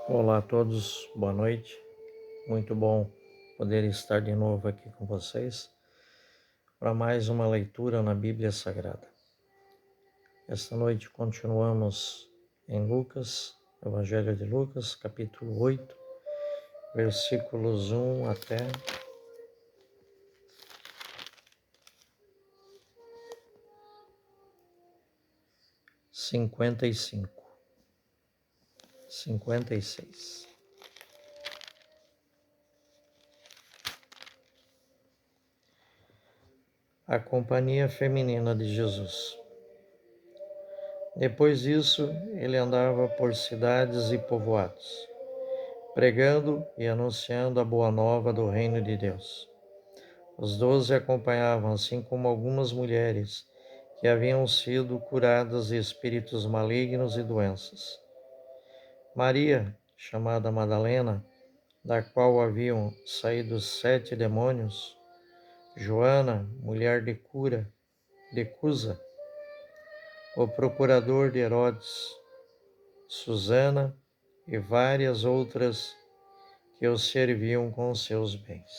Olá a todos, boa noite. Muito bom poder estar de novo aqui com vocês para mais uma leitura na Bíblia Sagrada. Esta noite continuamos em Lucas, Evangelho de Lucas, capítulo 8, versículos 1 até 56. A companhia feminina de Jesus. Depois disso, ele andava por cidades e povoados, pregando e anunciando a boa nova do reino de Deus. Os 12 acompanhavam, assim como algumas mulheres que haviam sido curadas de espíritos malignos e doenças. Maria, chamada Madalena, da qual haviam saído 7 demônios, Joana, mulher de Cusa, o procurador de Herodes, Susana e várias outras que o serviam com seus bens.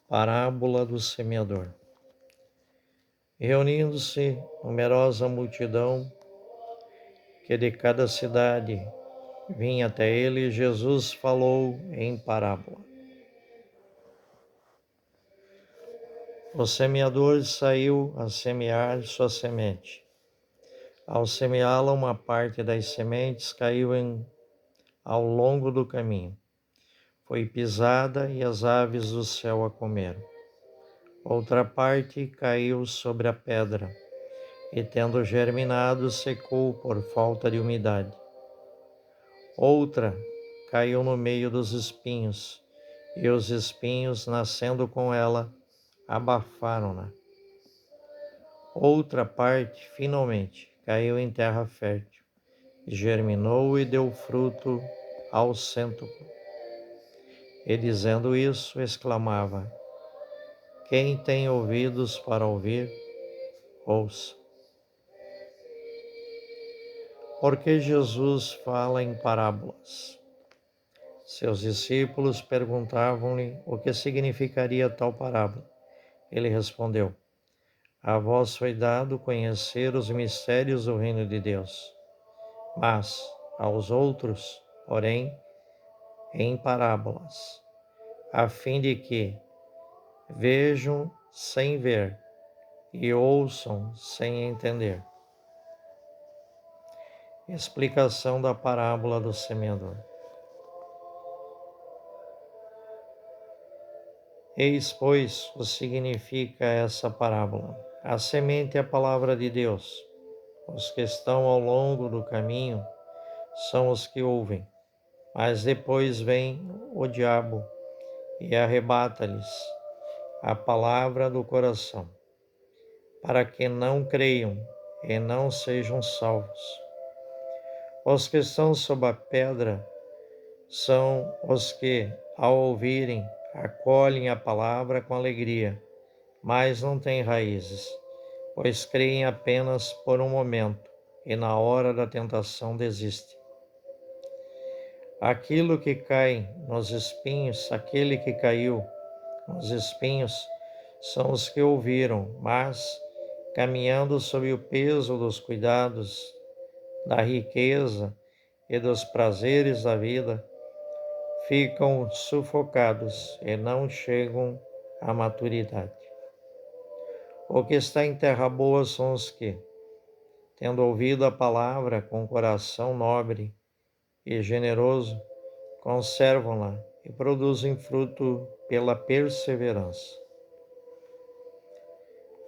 Parábola do semeador. Reunindo-se numerosa multidão que de cada cidade vinha até ele, Jesus falou em parábola. O semeador saiu a semear sua semente. Ao semeá-la, uma parte das sementes caiu ao longo do caminho. Foi pisada e as aves do céu a comeram. Outra parte caiu sobre a pedra e, tendo germinado, secou por falta de umidade. Outra caiu no meio dos espinhos, e os espinhos, nascendo com ela, abafaram-na. Outra parte, finalmente, caiu em terra fértil, germinou e deu fruto ao cêntuplo. E dizendo isso, exclamava: Quem tem ouvidos para ouvir, ouça. Porque Jesus fala em parábolas. Seus discípulos perguntavam-lhe o que significaria tal parábola. Ele respondeu: A vós foi dado conhecer os mistérios do reino de Deus, mas aos outros, porém, em parábolas, a fim de que vejam sem ver e ouçam sem entender. Explicação da parábola do semeador. Eis, pois, o que significa essa parábola. A semente é a palavra de Deus. Os que estão ao longo do caminho são os que ouvem, mas depois vem o diabo e arrebata-lhes a palavra do coração, para que não creiam e não sejam salvos. Os que estão sob a pedra são os que, ao ouvirem, acolhem a palavra com alegria, mas não têm raízes, pois creem apenas por um momento e na hora da tentação desistem. Aquele que caiu nos espinhos são os que ouviram, mas, caminhando sob o peso dos cuidados, da riqueza e dos prazeres da vida, ficam sufocados e não chegam à maturidade. O que está em terra boa são os que, tendo ouvido a palavra com coração nobre e generoso, conservam-la e produzem fruto pela perseverança.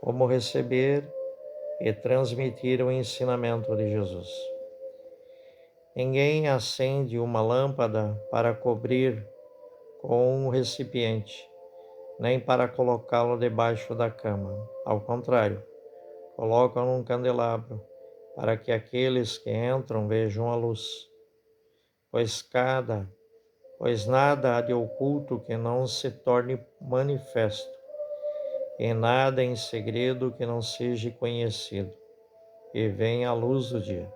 Como receber e transmitir o ensinamento de Jesus. Ninguém acende uma lâmpada para cobrir com um recipiente, nem para colocá-lo debaixo da cama. Ao contrário, colocam num candelabro, para que aqueles que entram vejam a luz. Pois nada há de oculto que não se torne manifesto, e nada em segredo que não seja conhecido. e vem a luz do dia.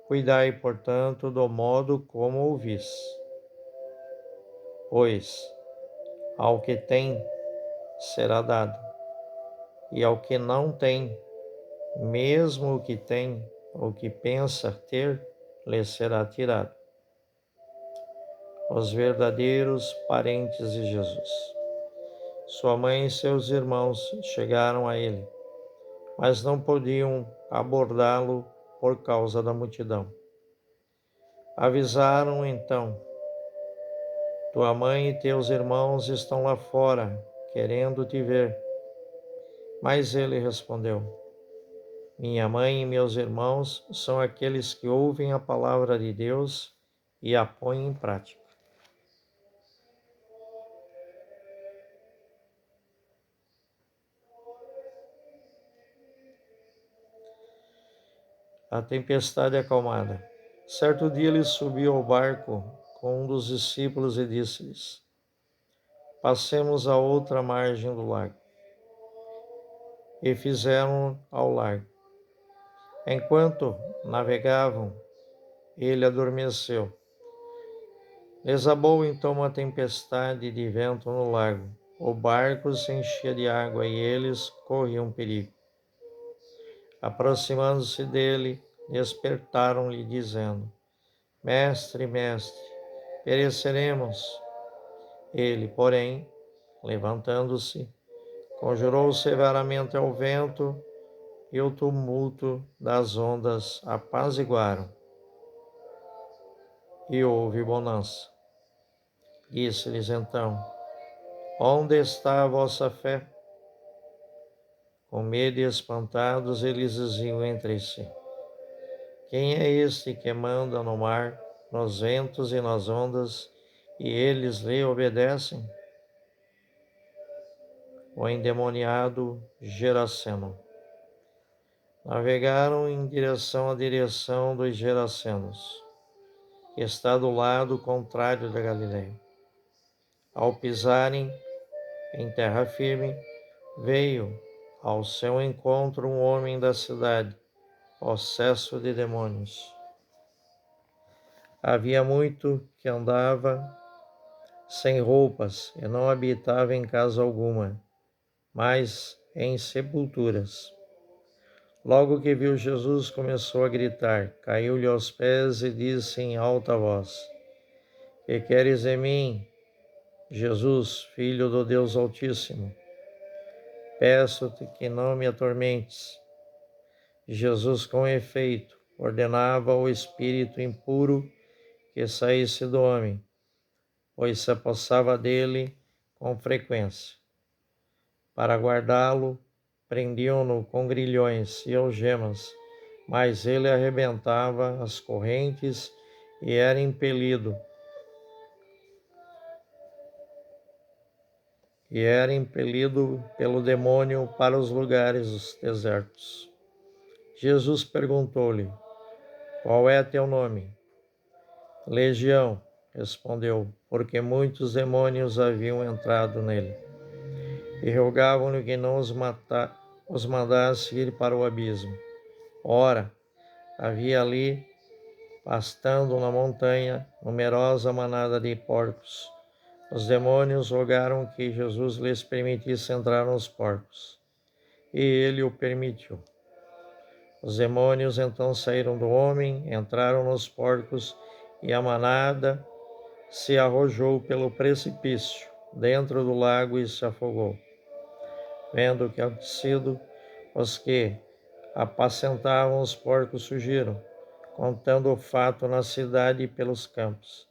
Cuidai, portanto, do modo como ouvis, pois ao que tem será dado, e ao que não tem, mesmo o que tem, ou que pensa ter, lhe será tirado. Os verdadeiros parentes de Jesus. Sua mãe e seus irmãos chegaram a ele, mas não podiam abordá-lo por causa da multidão. Avisaram então: tua mãe e teus irmãos estão lá fora, querendo te ver. Mas ele respondeu: minha mãe e meus irmãos são aqueles que ouvem a palavra de Deus e a põem em prática. A tempestade acalmada. Certo dia ele subiu ao barco com um dos discípulos e disse-lhes: passemos à outra margem do lago. E fizeram ao largo. Enquanto navegavam, ele adormeceu. Desabou então uma tempestade de vento no lago. O barco se enchia de água e eles corriam perigo. Aproximando-se dele, despertaram-lhe, dizendo: mestre, mestre, pereceremos. Ele, porém, levantando-se, conjurou severamente ao vento, e o tumulto das ondas apaziguaram, e houve bonança. Disse-lhes então: onde está a vossa fé? Com medo e espantados, eles diziam entre si: quem é este que manda no mar, nos ventos e nas ondas, e eles lhe obedecem? O endemoniado Geraseno. Navegaram em direção à direção dos Gerasenos, que está do lado contrário da Galileia. Ao pisarem em terra firme, veio ao seu encontro um homem da cidade, possesso de demônios. Havia muito que andava sem roupas e não habitava em casa alguma, mas em sepulturas. Logo que viu Jesus, começou a gritar, caiu-lhe aos pés e disse em alta voz: que queres de mim, Jesus, Filho do Deus Altíssimo? Peço-te que não me atormentes. Jesus, com efeito, ordenava ao espírito impuro que saísse do homem, pois se apossava dele com frequência. Para guardá-lo, prendiam-no com grilhões e algemas, mas ele arrebentava as correntes e era impelido. Pelo demônio para os lugares desertos. Jesus perguntou-lhe: qual é teu nome? Legião, respondeu, porque muitos demônios haviam entrado nele. E rogavam-lhe que não os mandasse ir para o abismo. Ora, havia ali, pastando na montanha, numerosa manada de porcos. Os demônios rogaram que Jesus lhes permitisse entrar nos porcos, e ele o permitiu. Os demônios então saíram do homem, entraram nos porcos, e a manada se arrojou pelo precipício dentro do lago e se afogou. Vendo o que havia acontecido, os que apacentavam os porcos fugiram, contando o fato na cidade e pelos campos.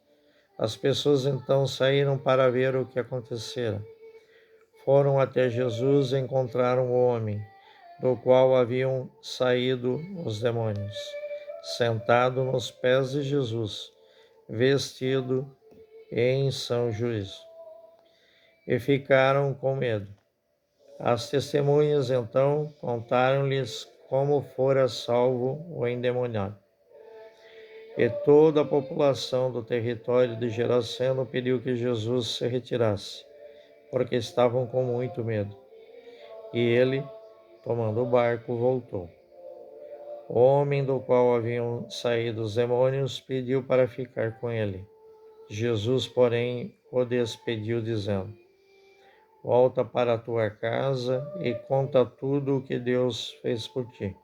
As pessoas então saíram para ver o que acontecera. Foram até Jesus e encontraram o homem, do qual haviam saído os demônios, sentado nos pés de Jesus, vestido em são juízo. E ficaram com medo. As testemunhas então contaram-lhes como fora salvo o endemoniado. E toda a população do território de Geraseno pediu que Jesus se retirasse, porque estavam com muito medo. E ele, tomando o barco, voltou. O homem do qual haviam saído os demônios pediu para ficar com ele. Jesus, porém, o despediu, dizendo: Volta para a tua casa e conta tudo o que Deus fez por ti.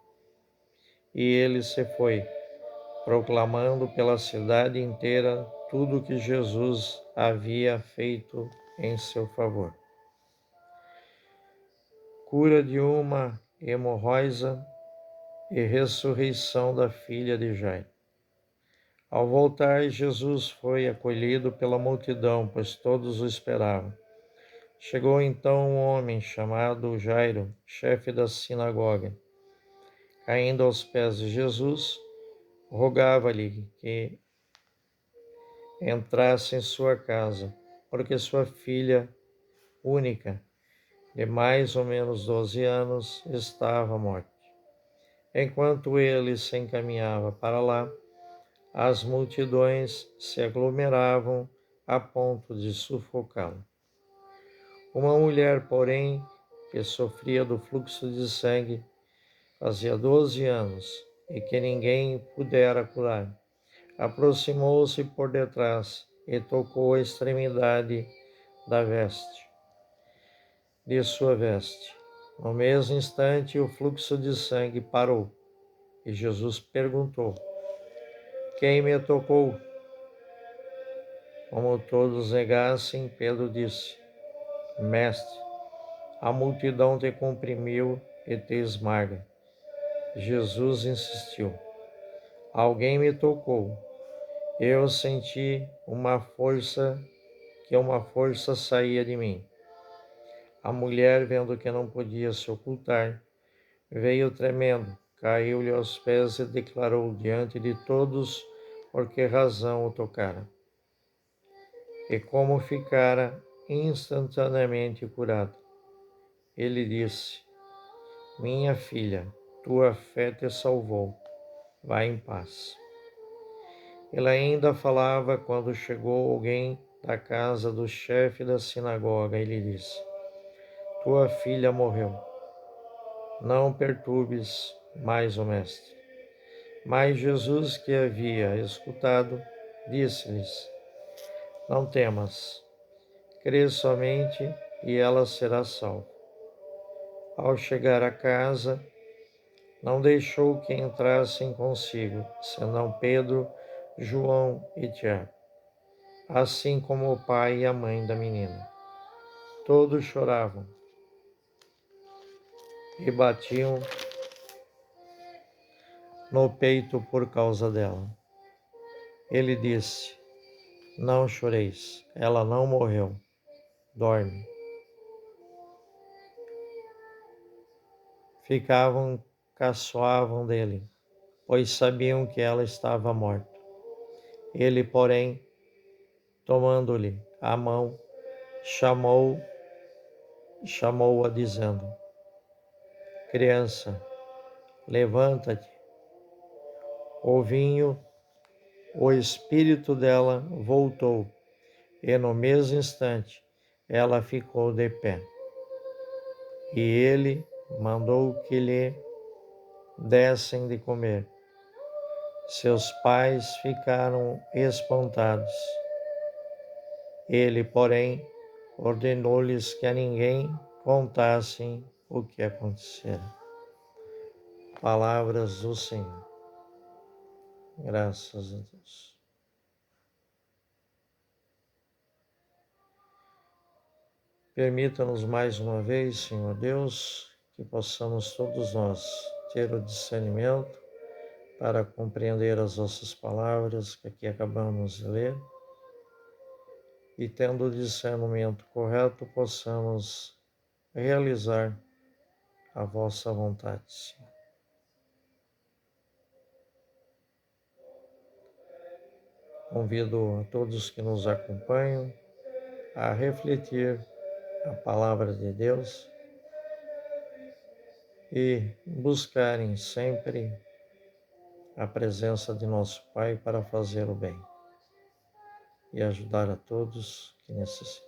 E ele se foi, proclamando pela cidade inteira tudo o que Jesus havia feito em seu favor. Cura de uma hemorroida e ressurreição da filha de Jairo. Ao voltar, Jesus foi acolhido pela multidão, pois todos o esperavam. Chegou então um homem chamado Jairo, chefe da sinagoga. Caindo aos pés de Jesus, rogava-lhe que entrasse em sua casa, porque sua filha única, de mais ou menos 12 anos, estava morta. Enquanto ele se encaminhava para lá, as multidões se aglomeravam a ponto de sufocá-lo. Uma mulher, porém, que sofria do fluxo de sangue, fazia 12 anos, e que ninguém pudera curar, aproximou-se por detrás e tocou a extremidade de sua veste. No mesmo instante, o fluxo de sangue parou, e Jesus perguntou: Quem me tocou? Como todos negassem, Pedro disse: Mestre, a multidão te comprimiu e te esmaga. Jesus insistiu: Alguém me tocou. Eu senti que uma força saía de mim. A mulher, vendo que não podia se ocultar, veio tremendo, caiu-lhe aos pés e declarou diante de todos por que razão o tocara e como ficara instantaneamente curado. Ele disse: Minha filha, tua fé te salvou. Vá em paz. Ele ainda falava quando chegou alguém da casa do chefe da sinagoga e lhe disse: Tua filha morreu. Não perturbes mais o mestre. Mas Jesus, que havia escutado, disse-lhes: Não temas, crê somente e ela será salva. Ao chegar à casa, não deixou que entrassem consigo, senão Pedro, João e Tiago, assim como o pai e a mãe da menina. Todos choravam e batiam no peito por causa dela. Ele disse: Não choreis, ela não morreu, dorme. Caçoavam dele, pois sabiam que ela estava morta. Ele, porém, tomando-lhe a mão, chamou-a dizendo: Criança, levanta-te. O espírito dela voltou, e no mesmo instante ela ficou de pé. E ele mandou que lhe dessem de comer. Seus pais ficaram espantados. Ele, porém, ordenou-lhes que a ninguém contassem o que acontecera. Palavras do Senhor. Graças a Deus. Permita-nos mais uma vez, Senhor Deus, que possamos todos nós ter o discernimento para compreender as vossas palavras que aqui acabamos de ler e, tendo o discernimento correto, possamos realizar a vossa vontade, Senhor. Convido a todos que nos acompanham a refletir a palavra de Deus e buscarem sempre a presença de nosso Pai para fazer o bem e ajudar a todos que necessitam.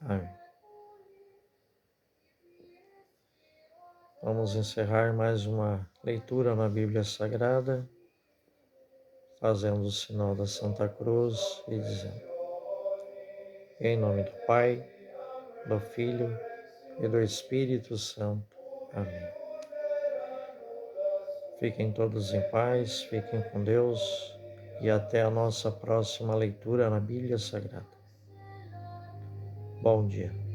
Amém. Vamos encerrar mais uma leitura na Bíblia Sagrada, fazendo o sinal da Santa Cruz e dizendo: em nome do Pai, do Filho e do Espírito Santo. Amém. Fiquem todos em paz, fiquem com Deus e até a nossa próxima leitura na Bíblia Sagrada. Bom dia.